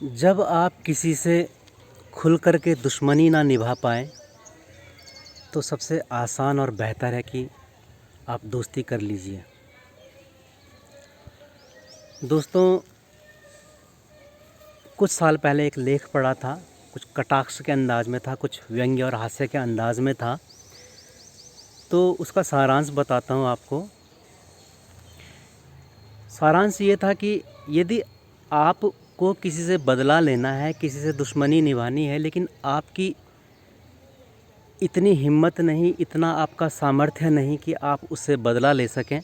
जब आप किसी से खुल कर के दुश्मनी ना निभा पाएँ तो सबसे आसान और बेहतर है कि आप दोस्ती कर लीजिए। दोस्तों, कुछ साल पहले एक लेख पढ़ा था, कुछ कटाक्ष के अंदाज में था, कुछ व्यंग्य और हास्य के अंदाज में था। तो उसका सारांश बताता हूँ आपको। सारांश ये था कि यदि आपको किसी से बदला लेना है, किसी से दुश्मनी निभानी है, लेकिन आपकी इतनी हिम्मत नहीं, इतना आपका सामर्थ्य नहीं कि आप उससे बदला ले सकें,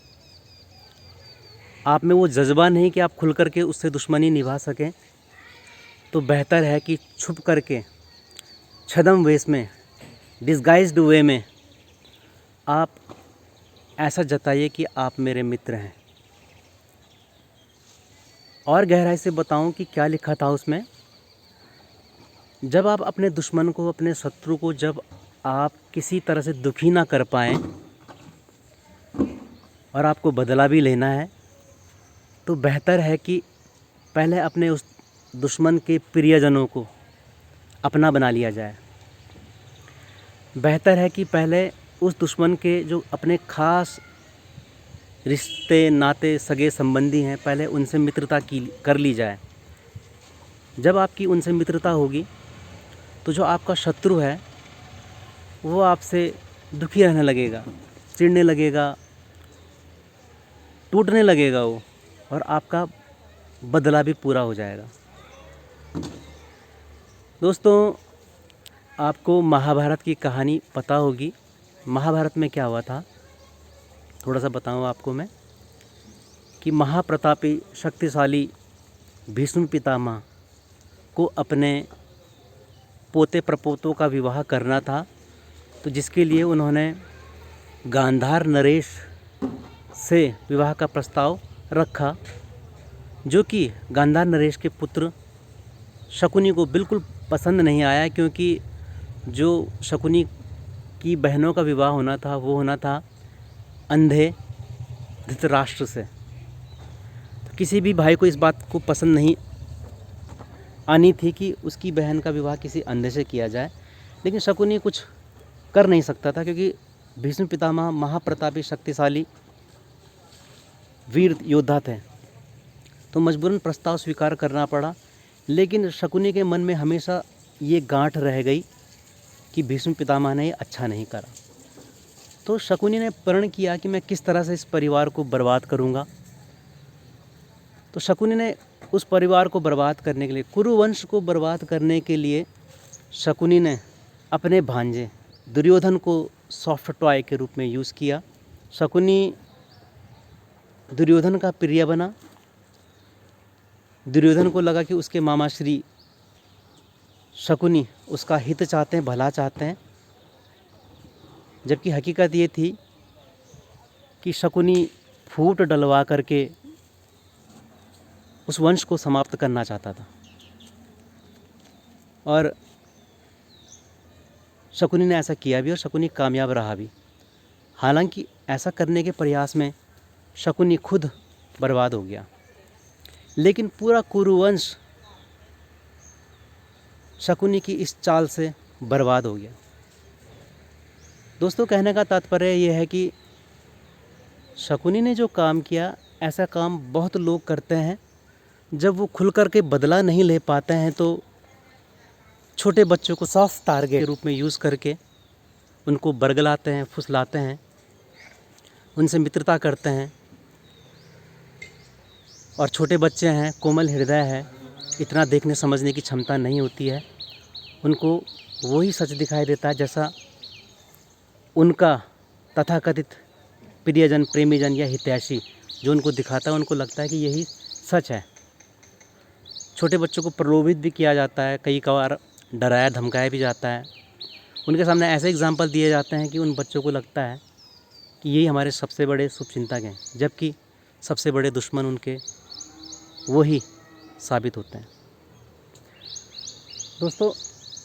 आप में वो जज्बा नहीं कि आप खुल कर के उससे दुश्मनी निभा सकें, तो बेहतर है कि छुप कर के छद्म वेश में, डिस्गाइज्ड वे में आप ऐसा जताइए कि आप मेरे मित्र हैं। और गहराई से बताऊं कि क्या लिखा था उसमें। जब आप अपने दुश्मन को, अपने शत्रु को जब आप किसी तरह से दुखी ना कर पाएँ और आपको बदला भी लेना है, तो बेहतर है कि पहले अपने उस दुश्मन के प्रियजनों को अपना बना लिया जाए। बेहतर है कि पहले उस दुश्मन के जो अपने ख़ास रिश्ते, नाते, सगे संबंधी हैं, पहले उनसे मित्रता कर ली जाए। जब आपकी उनसे मित्रता होगी तो जो आपका शत्रु है वो आपसे दुखी रहने लगेगा, चिढ़ने लगेगा, टूटने लगेगा वो, और आपका बदला भी पूरा हो जाएगा। दोस्तों, आपको महाभारत की कहानी पता होगी। महाभारत में क्या हुआ था, थोड़ा सा बताऊँ आपको मैं, कि महाप्रतापी शक्तिशाली भीष्म पितामह को अपने पोते प्रपोतों का विवाह करना था। तो जिसके लिए उन्होंने गांधार नरेश से विवाह का प्रस्ताव रखा, जो कि गांधार नरेश के पुत्र शकुनी को बिल्कुल पसंद नहीं आया, क्योंकि जो शकुनी की बहनों का विवाह होना था वो होना था अंधे धृतराष्ट्र से। तो किसी भी भाई को इस बात को पसंद नहीं आनी थी कि उसकी बहन का विवाह किसी अंधे से किया जाए, लेकिन शकुनी कुछ कर नहीं सकता था, क्योंकि भीष्म पितामह महाप्रतापी शक्तिशाली वीर योद्धा थे। तो मजबूरन प्रस्ताव स्वीकार करना पड़ा। लेकिन शकुनी के मन में हमेशा ये गांठ रह गई कि भीष्म पितामह ने ये अच्छा नहीं करा। तो शकुनी ने प्रण किया कि मैं किस तरह से इस परिवार को बर्बाद करूंगा। तो शकुनी ने उस परिवार को बर्बाद करने के लिए, कुरुवंश को बर्बाद करने के लिए, शकुनी ने अपने भांजे दुर्योधन को सॉफ्ट टॉय के रूप में यूज़ किया। शकुनी दुर्योधन का प्रिय बना। दुर्योधन को लगा कि उसके मामा श्री शकुनी उसका हित चाहते हैं, भला चाहते हैं, जबकि हकीकत ये थी कि शकुनी फूट डलवा करके उस वंश को समाप्त करना चाहता था। और शकुनी ने ऐसा किया भी, और शकुनी कामयाब रहा भी। हालांकि ऐसा करने के प्रयास में शकुनी खुद बर्बाद हो गया, लेकिन पूरा कुरुवंश शकुनी की इस चाल से बर्बाद हो गया। दोस्तों, कहने का तात्पर्य यह है कि शकुनी ने जो काम किया, ऐसा काम बहुत लोग करते हैं। जब वो खुल कर के बदला नहीं ले पाते हैं तो छोटे बच्चों को सॉफ्ट टारगेट के रूप में यूज़ करके उनको बरगलाते हैं, फुसलाते हैं, उनसे मित्रता करते हैं। और छोटे बच्चे हैं, कोमल हृदय है, इतना देखने समझने की क्षमता नहीं होती है। उनको वही सच दिखाई देता है जैसा उनका तथाकथित प्रियजन, प्रेमीजन या हितैषी जो उनको दिखाता है, उनको लगता है कि यही सच है। छोटे बच्चों को प्रलोभित भी किया जाता है, कई बार डराया धमकाया भी जाता है। उनके सामने ऐसे एग्जाम्पल दिए जाते हैं कि उन बच्चों को लगता है कि यही हमारे सबसे बड़े शुभचिंतक हैं, जबकि सबसे बड़े दुश्मन उनके वही साबित होते हैं। दोस्तों,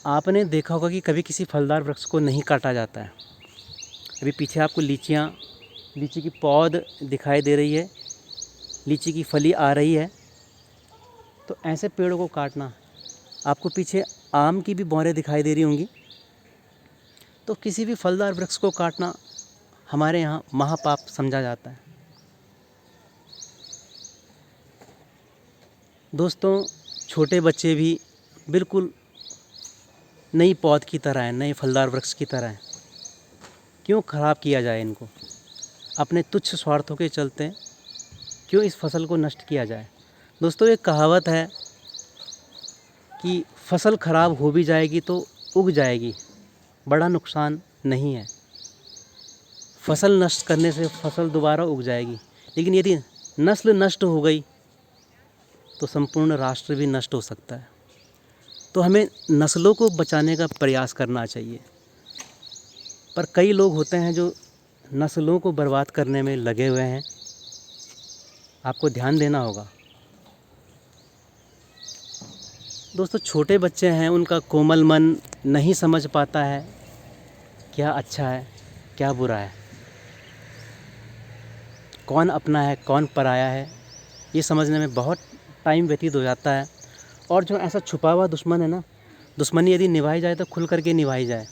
आपने देखा होगा कि कभी किसी फलदार वृक्ष को नहीं काटा जाता है। अभी पीछे आपको लीची की पौध दिखाई दे रही है, लीची की फली आ रही है। तो ऐसे पेड़ों को काटना आपको पीछे आम की भी बौरें दिखाई दे रही होंगी। तो किसी भी फलदार वृक्ष को काटना हमारे यहाँ महापाप समझा जाता है। दोस्तों, छोटे बच्चे भी बिल्कुल नई पौध की तरह हैं, नए फलदार वृक्ष की तरह हैं। क्यों ख़राब किया जाए इनको? अपने तुच्छ स्वार्थों के चलते क्यों इस फसल को नष्ट किया जाए? दोस्तों, एक कहावत है कि फसल ख़राब हो भी जाएगी तो उग जाएगी, बड़ा नुकसान नहीं है। फसल नष्ट करने से फसल दोबारा उग जाएगी, लेकिन यदि नस्ल नष्ट हो गई तो संपूर्ण राष्ट्र भी नष्ट हो सकता है। तो हमें नस्लों को बचाने का प्रयास करना चाहिए। पर कई लोग होते हैं जो नस्लों को बर्बाद करने में लगे हुए हैं। आपको ध्यान देना होगा। दोस्तों, छोटे बच्चे हैं, उनका कोमल मन नहीं समझ पाता है क्या अच्छा है क्या बुरा है, कौन अपना है कौन पराया है, ये समझने में बहुत टाइम व्यतीत हो जाता है। और जो ऐसा छुपा हुआ दुश्मन है ना, दुश्मनी यदि निभाई जाए तो खुल करके निभाई जाए।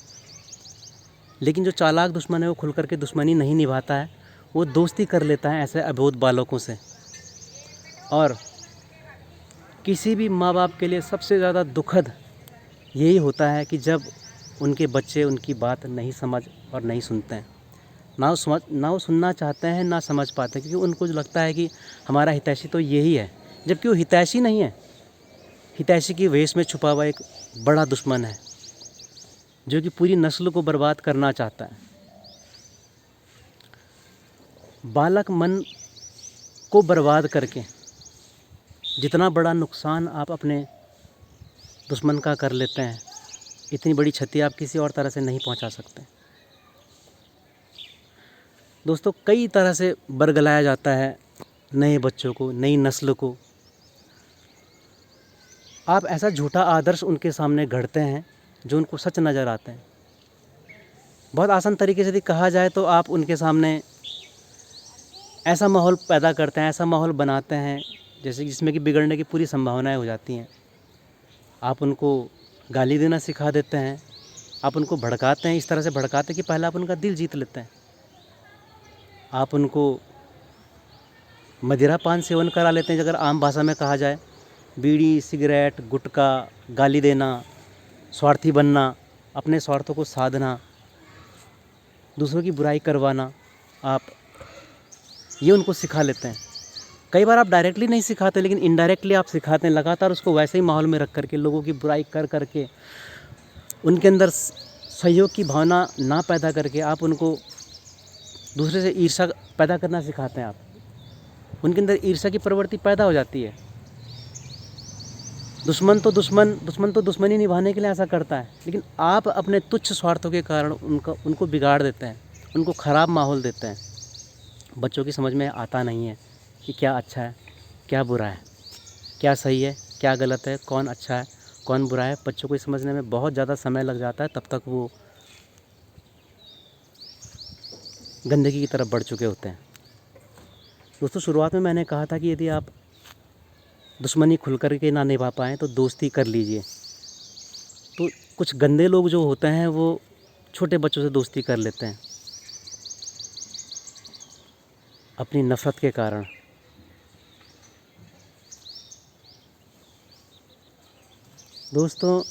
लेकिन जो चालाक दुश्मन है वो खुल करके दुश्मनी नहीं निभाता है, वो दोस्ती कर लेता है ऐसे अबोध बालकों से। और किसी भी माँ बाप के लिए सबसे ज़्यादा दुखद यही होता है कि जब उनके बच्चे उनकी बात नहीं समझ और नहीं सुनते हैं। ना वो सुनना चाहते हैं ना समझ पाते हैं, क्योंकि उनको जो लगता है कि हमारा हितैषी तो यही है, जबकि वो हितैषी नहीं है। हितैषी की वेश में छुपा हुआ एक बड़ा दुश्मन है जो कि पूरी नस्ल को बर्बाद करना चाहता है। बालक मन को बर्बाद करके जितना बड़ा नुकसान आप अपने दुश्मन का कर लेते हैं, इतनी बड़ी क्षति आप किसी और तरह से नहीं पहुंचा सकते। दोस्तों, कई तरह से बरगलाया जाता है नए बच्चों को, नई नस्ल को। आप ऐसा झूठा आदर्श उनके सामने गढ़ते हैं जो उनको सच नज़र आते हैं। बहुत आसान तरीके से यदि कहा जाए तो आप उनके सामने ऐसा माहौल पैदा करते हैं, ऐसा माहौल बनाते हैं जैसे जिसमें कि बिगड़ने की पूरी संभावनाएं हो जाती हैं। आप उनको गाली देना सिखा देते हैं, आप उनको भड़काते हैं, इस तरह से भड़काते हैं कि पहले आप उनका दिल जीत लेते हैं। आप उनको मदिरा पान सेवन करा लेते हैं, अगर आम भाषा में कहा जाए। बीड़ी, सिगरेट, गुटखा, गाली देना, स्वार्थी बनना, अपने स्वार्थों को साधना, दूसरों की बुराई करवाना, आप ये उनको सिखा लेते हैं। कई बार आप डायरेक्टली नहीं सिखाते, लेकिन इनडायरेक्टली आप सिखाते हैं। लगातार उसको वैसे ही माहौल में रख करके, लोगों की बुराई कर करके, उनके अंदर सहयोग की भावना ना पैदा करके आप उनको दूसरे से ईर्ष्या पैदा करना सिखाते हैं। आप उनके अंदर ईर्ष्या की प्रवृत्ति पैदा हो जाती है। दुश्मन तो दुश्मनी निभाने के लिए ऐसा करता है, लेकिन आप अपने तुच्छ स्वार्थों के कारण उनको बिगाड़ देते हैं, उनको ख़राब माहौल देते हैं। बच्चों की समझ में आता नहीं है कि क्या अच्छा है क्या बुरा है, क्या सही है क्या गलत है, कौन अच्छा है कौन बुरा है। बच्चों को समझने में बहुत ज़्यादा समय लग जाता है, तब तक वो गंदगी की तरफ बढ़ चुके होते हैं। दोस्तों, शुरुआत में मैंने कहा था कि यदि आप दुश्मनी खुल कर के ना निभा पाएँ तो दोस्ती कर लीजिए। तो कुछ गंदे लोग जो होते हैं वो छोटे बच्चों से दोस्ती कर लेते हैं अपनी नफ़रत के कारण। दोस्तों,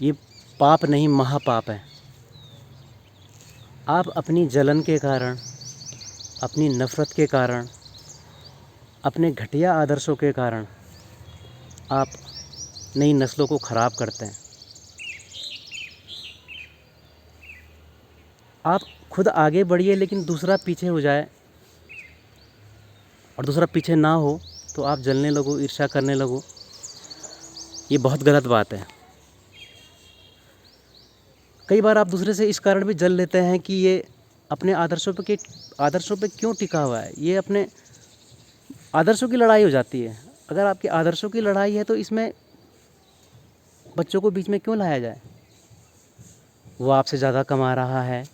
ये पाप नहीं महापाप है। आप अपनी जलन के कारण, अपनी नफ़रत के कारण, अपने घटिया आदर्शों के कारण आप नई नस्लों को ख़राब करते हैं। आप खुद आगे बढ़िए, लेकिन दूसरा पीछे हो जाए और दूसरा पीछे ना हो तो आप जलने लगो, ईर्ष्या करने लगो, ये बहुत गलत बात है। कई बार आप दूसरे से इस कारण भी जल लेते हैं कि ये अपने आदर्शों पे क्यों टिका हुआ है। ये अपने आदर्शों की लड़ाई हो जाती है। अगर आपके आदर्शों की लड़ाई है तो इसमें बच्चों को बीच में क्यों लाया जाए। वो आपसे ज़्यादा कमा रहा है,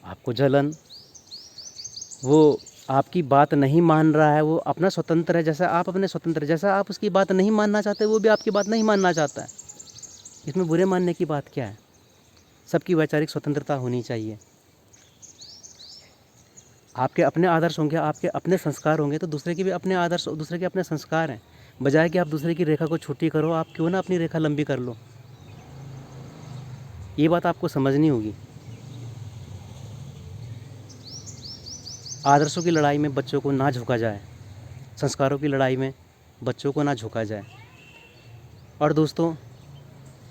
आपको जलन। वो आपकी बात नहीं मान रहा है, वो अपना स्वतंत्र है, जैसा आप अपने स्वतंत्र, जैसा आप उसकी बात नहीं मानना चाहते वो भी आपकी बात नहीं मानना चाहता है। इसमें बुरे मानने की बात क्या है? सबकी वैचारिक स्वतंत्रता होनी चाहिए। आपके अपने आदर्श होंगे, आपके अपने संस्कार होंगे, तो दूसरे के भी अपने आदर्श, दूसरे के अपने संस्कार हैं। बजाय कि आप दूसरे की रेखा को छोटी करो, आप क्यों ना अपनी रेखा लंबी कर लो। ये बात आपको समझनी होगी। आदर्शों की लड़ाई में बच्चों को ना झुका जाए, संस्कारों की लड़ाई में बच्चों को ना झुका जाए। और दोस्तों,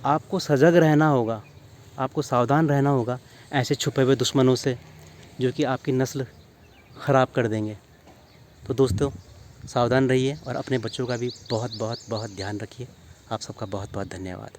आपको सजग रहना होगा, आपको सावधान रहना होगा ऐसे छुपे हुए दुश्मनों से, जो कि आपकी नस्ल ख़राब कर देंगे। तो दोस्तों, सावधान रहिए और अपने बच्चों का भी बहुत बहुत बहुत ध्यान रखिए। आप सबका बहुत बहुत धन्यवाद।